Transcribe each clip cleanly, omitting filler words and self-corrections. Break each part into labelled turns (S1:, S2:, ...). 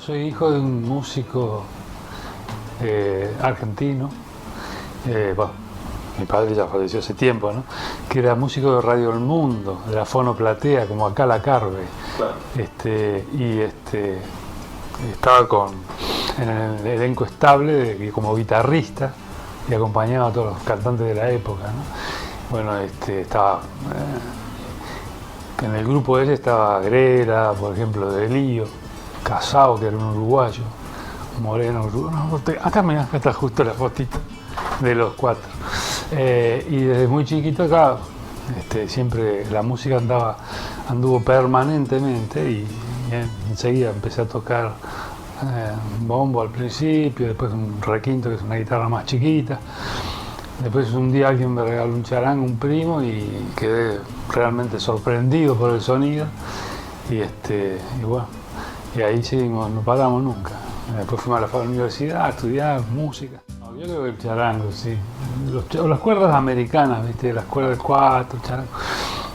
S1: soy hijo de un músico argentino. Bueno, mi padre ya falleció hace tiempo, ¿no? Que era músico de Radio El Mundo, de la Fono Platea, como acá la Carve.
S2: Claro.
S1: Estaba en el elenco estable como guitarrista y acompañaba a todos los cantantes de la época, ¿no? Bueno, estaba en el grupo ese estaba Grela, por ejemplo, de Lío, Casao, que era un uruguayo, Moreno, acá está justo la fotito de los cuatro. Y desde muy chiquito acá, siempre la música anduvo permanentemente y enseguida empecé a tocar bombo al principio, después un requinto, que es una guitarra más chiquita. Después un día alguien me regaló un charango, un primo, y quedé realmente sorprendido por el sonido. Y bueno, y ahí seguimos, no paramos nunca. Después fuimos a la universidad a estudiar música. Yo creo que el charango, sí. Las cuerdas americanas, ¿viste? Las cuerdas 4, el charango.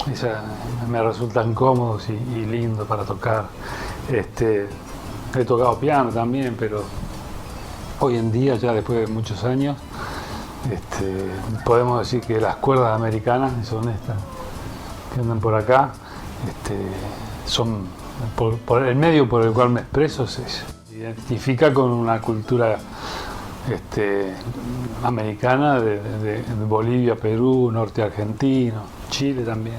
S1: Esas me resultan cómodos y lindos para tocar. He tocado piano también, pero hoy en día, ya después de muchos años, podemos decir que las cuerdas americanas, son estas que andan por acá, son por el medio por el cual me expreso, se identifica con una cultura americana de Bolivia, Perú, norte argentino, Chile también.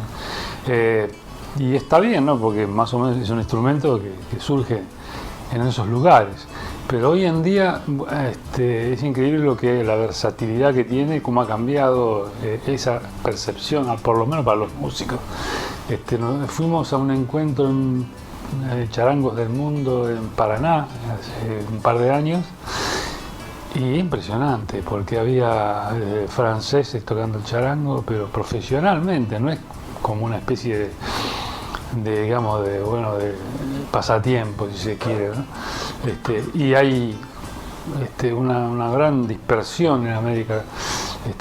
S1: Y está bien, ¿no? Porque más o menos es un instrumento que surge en esos lugares. Pero hoy en día es increíble la versatilidad que tiene, cómo ha cambiado esa percepción, por lo menos para los músicos. Fuimos a un encuentro en Charangos del Mundo en Paraná hace un par de años, y impresionante, porque había franceses tocando el charango, pero profesionalmente, no es como una especie de pasatiempo, si se quiere, ¿no? Y hay una gran dispersión en América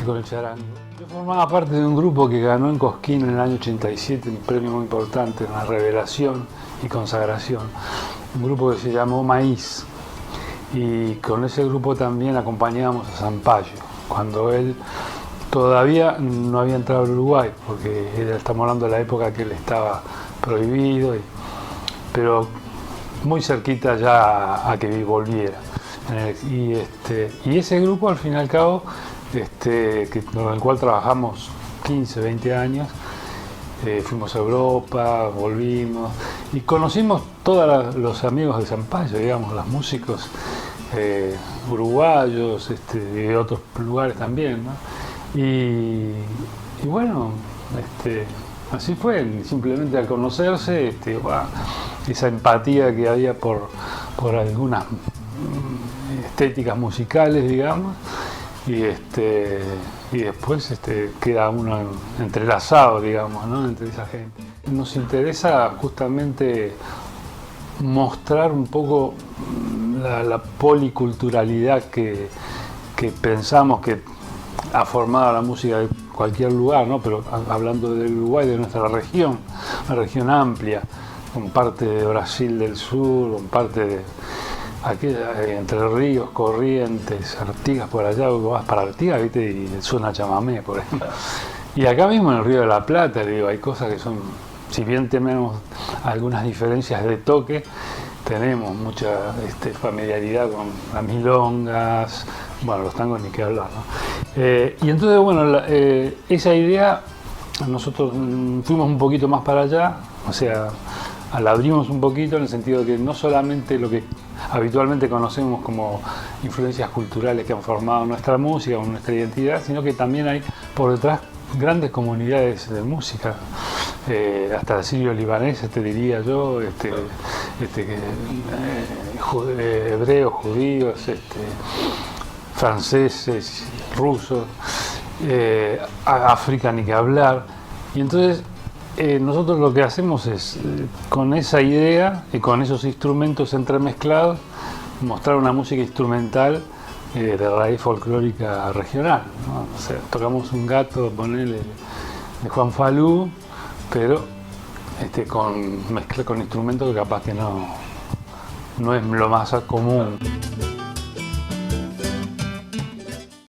S1: con el charango. Yo formaba parte de un grupo que ganó en Cosquín en el año 87 un premio muy importante, una revelación y consagración, un grupo que se llamó Maíz, y con ese grupo también acompañábamos a Sampaio cuando él todavía no había entrado al Uruguay, porque estamos hablando de la época que él estaba prohibido, pero muy cerquita ya a que volviera. Y ese grupo, al fin y al cabo, con el cual trabajamos 15, 20 años, fuimos a Europa, volvimos y conocimos todos los amigos de Sampaio, digamos, los músicos uruguayos, de otros lugares también, ¿no? Y bueno, así fue, simplemente al conocerse, esa empatía que había por algunas estéticas musicales, digamos, y después queda uno entrelazado, digamos, ¿no? Entre esa gente. Nos interesa justamente mostrar un poco la policulturalidad que pensamos que ha formado la música de cualquier lugar, ¿no? Pero hablando del Uruguay, de nuestra región, una región amplia, con parte de Brasil del Sur, con parte de Entre Ríos, Corrientes, Artigas por allá, vas para Artigas, ¿viste? Y suena chamamé, por ejemplo. Y acá mismo en el Río de la Plata, digo, hay cosas que son, si bien tenemos algunas diferencias de toque, tenemos mucha familiaridad con las milongas, bueno, los tangos ni qué hablar, ¿no? Y entonces, bueno, esa idea, nosotros fuimos un poquito más para allá, o sea, la abrimos un poquito en el sentido de que no solamente lo que habitualmente conocemos como influencias culturales que han formado nuestra música o nuestra identidad, sino que también hay por detrás grandes comunidades de música, hasta sirio-libaneses, te diría yo, hebreos, judíos, franceses, rusos, África ni que hablar. Y entonces nosotros lo que hacemos es, con esa idea y con esos instrumentos entremezclados, mostrar una música instrumental de raíz folclórica regional, ¿no? O sea, tocamos un gato, ponele, de Juan Falú, pero con instrumentos que capaz que no es lo más común.